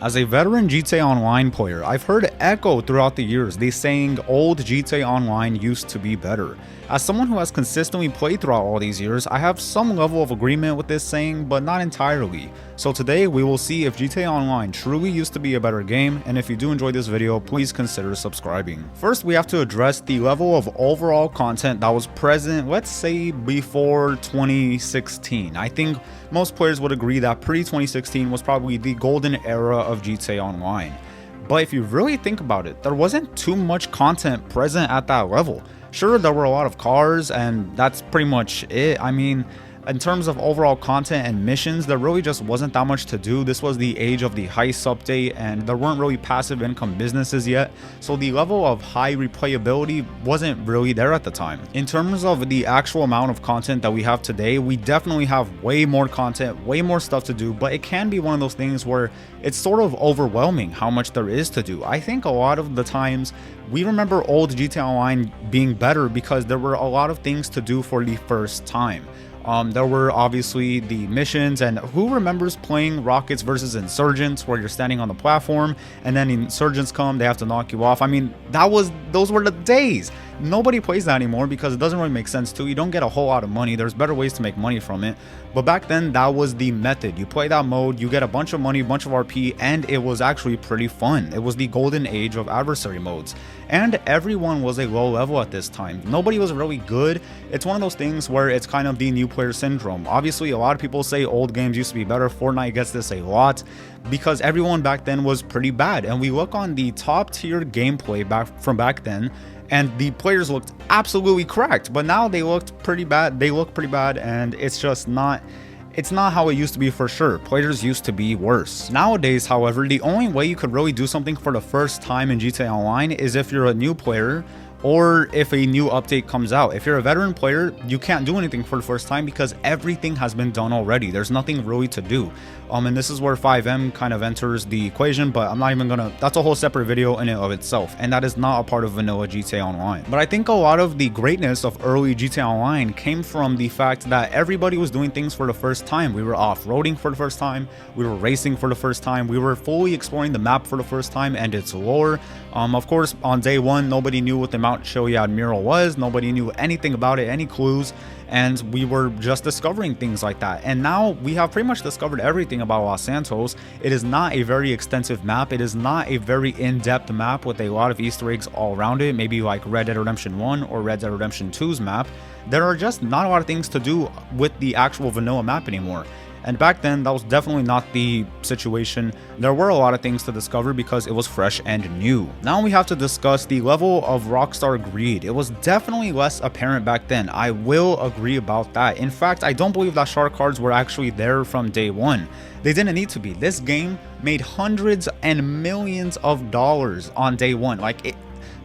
As a veteran GTA Online player, I've heard echo throughout the years the saying old GTA Online used to be better. As someone who has consistently played throughout all these years, I have some level of agreement with this saying, but not entirely. So today we will see if GTA Online truly used to be a better game, and if you do enjoy this video, please consider subscribing. First, we have to address the level of overall content that was present, let's say before 2016. I think most players would agree that pre-2016 was probably the golden era of GTA Online. But if you really think about it, there wasn't too much content present at that level. Sure, there were a lot of cars, and that's pretty much it. I mean, in terms of overall content and missions, there really just wasn't that much to do. This was the age of the heist update, and there weren't really passive income businesses yet, so the level of high replayability wasn't really there at the time. In terms of the actual amount of content that we have today, we definitely have way more content, way more stuff to do, but it can be one of those things where it's sort of overwhelming how much there is to do. I think a lot of the times we remember old GTA Online being better because there were a lot of things to do for the first time. There were obviously the missions, and who remembers playing Rockets versus Insurgents where you're standing on the platform and then Insurgents come, they have to knock you off. I mean, those were the days. Nobody plays that anymore because it doesn't really make sense to. You don't get a whole lot of money. There's better ways to make money from it. But back then, that was the method. You play that mode, you get a bunch of money, a bunch of RP, and it was actually pretty fun. It was the golden age of adversary modes. And everyone was a low level at this time. Nobody was really good. It's one of those things where it's kind of the new player syndrome. Obviously, a lot of people say old games used to be better. Fortnite gets this a lot because everyone back then was pretty bad. And we look on the top tier gameplay back then, and the players looked absolutely cracked, but now they looked pretty bad. They look pretty bad, and it's not how it used to be for sure. Players used to be worse. Nowadays, however, the only way you could really do something for the first time in GTA Online is if you're a new player or if a new update comes out. If you're a veteran player, you can't do anything for the first time because everything has been done already. There's nothing really to do. And this is where 5M kind of enters the equation, but I'm not even gonna, that's a whole separate video in and of itself, and that is not a part of vanilla GTA Online. But I think a lot of the greatness of early GTA Online came from the fact that everybody was doing things for the first time. We were off-roading for the first time, we were racing for the first time, we were fully exploring the map for the first time and its lore. Of course, on day one, nobody knew what the Mount Chiliad mural was, nobody knew anything about it, any clues, and we were just discovering things like that. And now we have pretty much discovered everything about Los Santos. It is not a very extensive map. It is not a very in-depth map with a lot of Easter eggs all around it, maybe like Red Dead Redemption 1 or Red Dead Redemption 2's map. There are just not a lot of things to do with the actual vanilla map anymore. And back then, that was definitely not the situation. There were a lot of things to discover because it was fresh and new. Now we have to discuss the level of Rockstar greed. It was definitely less apparent back then. I will agree about that. In fact, I don't believe that shark cards were actually there from day one. They didn't need to be. This game made hundreds and millions of dollars on day one.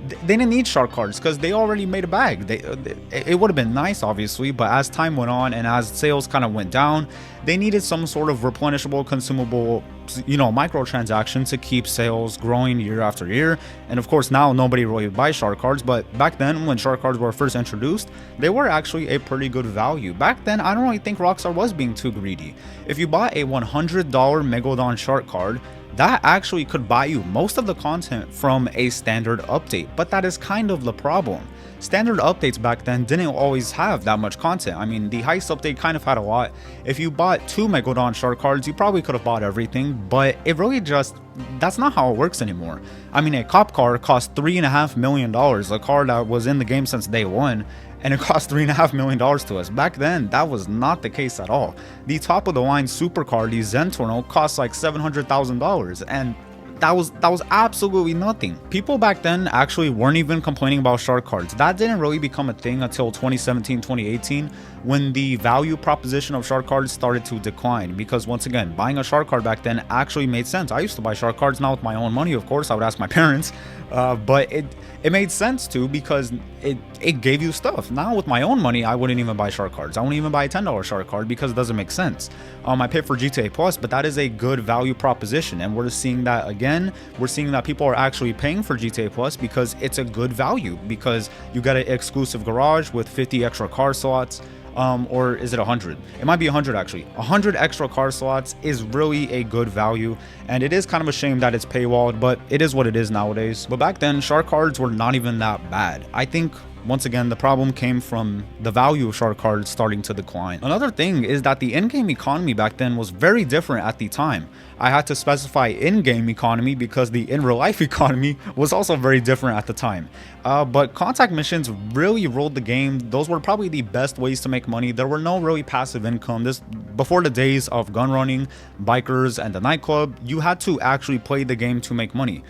They didn't need shark cards because they already made a bag. It would have been nice, obviously, but as time went on and as sales kind of went down, they needed some sort of replenishable, consumable, microtransaction to keep sales growing year after year. And of course, now nobody really buys shark cards, but back then when shark cards were first introduced, they were actually a pretty good value. Back then, I don't really think Rockstar was being too greedy. If you bought a $100 Megalodon shark card, that actually could buy you most of the content from a standard update, but that is kind of the problem. Standard updates back then didn't always have that much content. I mean, the heist update kind of had a lot. If you bought 2 Megalodon shark cards, you probably could have bought everything, but it really that's not how it works anymore. I mean, a cop car cost $3.5 million, a car that was in the game since day one, and it cost $3.5 million to us. Back then, that was not the case at all. The top of the line supercar, the Zentorno, cost like $700,000, and that was absolutely nothing. People back then actually weren't even complaining about shark cards. That didn't really become a thing until 2017, 2018, when the value proposition of shark cards started to decline, because once again, buying a shark card back then actually made sense. I used to buy shark cards, not with my own money, of course. I would ask my parents, but it made sense to, because it gave you stuff. Now with my own money, I wouldn't even buy shark cards. I wouldn't even buy a $10 shark card because it doesn't make sense. I pay for GTA Plus, but that is a good value proposition, and we're seeing that again. We're seeing that people are actually paying for GTA Plus because it's a good value, because you get an exclusive garage with 50 extra car slots. or is it 100? It might be 100 actually. 100 extra card slots is really a good value, and it is kind of a shame that it's paywalled, but it is what it is nowadays. But back then, shark cards were not even that bad. I think once again, the problem came from the value of shark cards starting to decline. Another thing is that the in-game economy back then was very different at the time. I had to specify in-game economy because the in-real-life economy was also very different at the time. But contact missions really ruled the game. Those were probably the best ways to make money. There were no really passive income. This before the days of gun running, bikers, and the nightclub, you had to actually play the game to make money.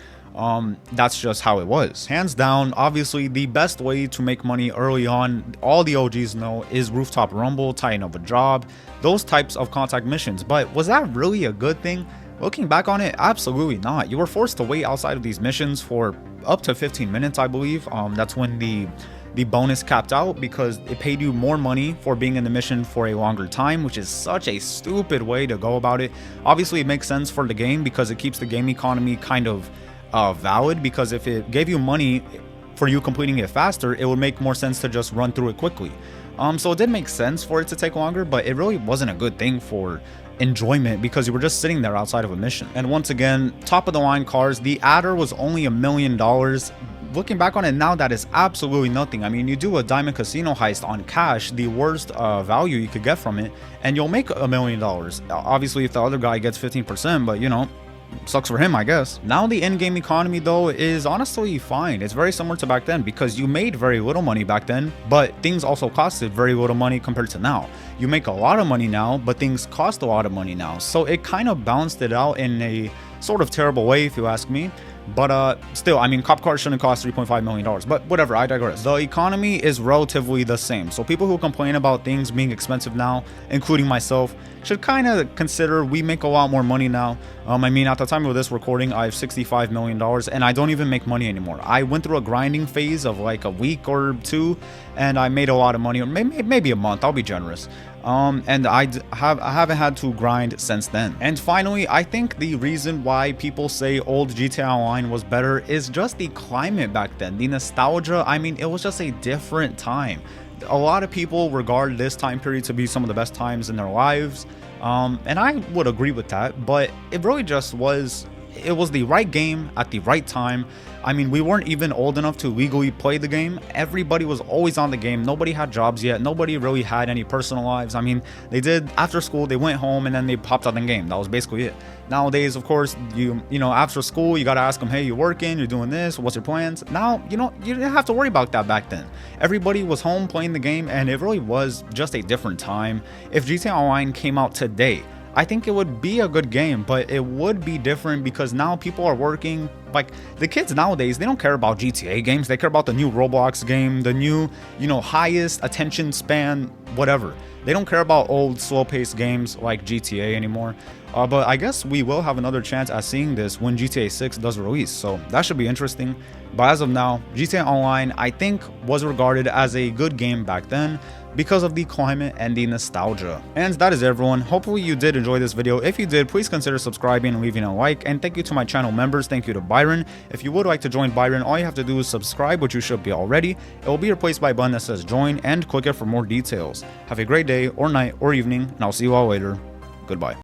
That's just how it was. Hands down, obviously the best way to make money early on, all the OGs know, is rooftop rumble, tying up a job, those types of contact missions. But was that really a good thing? Looking back on it, absolutely not. You were forced to wait outside of these missions for up to 15 minutes, I believe. That's when the bonus capped out, because it paid you more money for being in the mission for a longer time, which is such a stupid way to go about it. Obviously, it makes sense for the game because it keeps the game economy kind of valid, because if it gave you money for you completing it faster, it would make more sense to just run through it quickly. So it did make sense for it to take longer, but it really wasn't a good thing for enjoyment because you were just sitting there outside of a mission. And once again, top of the line cars, the adder was only $1 million. Looking back on it now, that is absolutely nothing. I mean, you do a diamond casino heist on cash, the worst value you could get from it, and you'll make $1 million. Obviously, if the other guy gets 15%, but you know, sucks for him, I guess. Now the in-game economy though is honestly fine. It's very similar to back then because you made very little money back then, but things also costed very little money compared to now. You make a lot of money now, but things cost a lot of money now. So it kind of balanced it out in a sort of terrible way, if you ask me. But still, I mean, cop cars shouldn't cost $3.5 million, but whatever, I digress. The economy is relatively the same. So people who complain about things being expensive now, including myself, should kind of consider we make a lot more money now. I mean, at the time of this recording, I have $65 million and I don't even make money anymore. I went through a grinding phase of like a week or two and I made a lot of money, or maybe a month, I'll be generous. And I haven't had to grind since then. And finally, I think the reason why people say old GTA Online was better is just the climate back then, the nostalgia. I mean, it was just a different time. A lot of people regard this time period to be some of the best times in their lives, and I would agree with that, but it really just was, it was the right game at the right time. I mean, we weren't even old enough to legally play the game. Everybody was always on the game. Nobody had jobs yet. Nobody really had any personal lives. I mean, they did after school, they went home and then they popped out the game. That was basically it. Nowadays, of course, you know, after school, you got to ask them, hey, you working? You're doing this? What's your plans? Now, you know, you didn't have to worry about that back then. Everybody was home playing the game, and it really was just a different time. If GTA Online came out today, I think it would be a good game, but it would be different because now people are working. Like, the kids nowadays, they don't care about GTA games. They care about the new Roblox game, the new, you know, highest attention span, whatever. They don't care about old slow-paced games like GTA anymore. But I guess we will have another chance at seeing this when GTA 6 does release, so that should be interesting. But as of now, GTA Online, I think, was regarded as a good game back then because of the climate and the nostalgia. And that is everyone. Hopefully you did enjoy this video. If you did, please consider subscribing and leaving a like. And thank you to my channel members. Thank you to Byron. If you would like to join Byron, all you have to do is subscribe, which you should be already. It will be replaced by a button that says join, and click it for more details. Have a great day or night or evening, and I'll see you all later. Goodbye.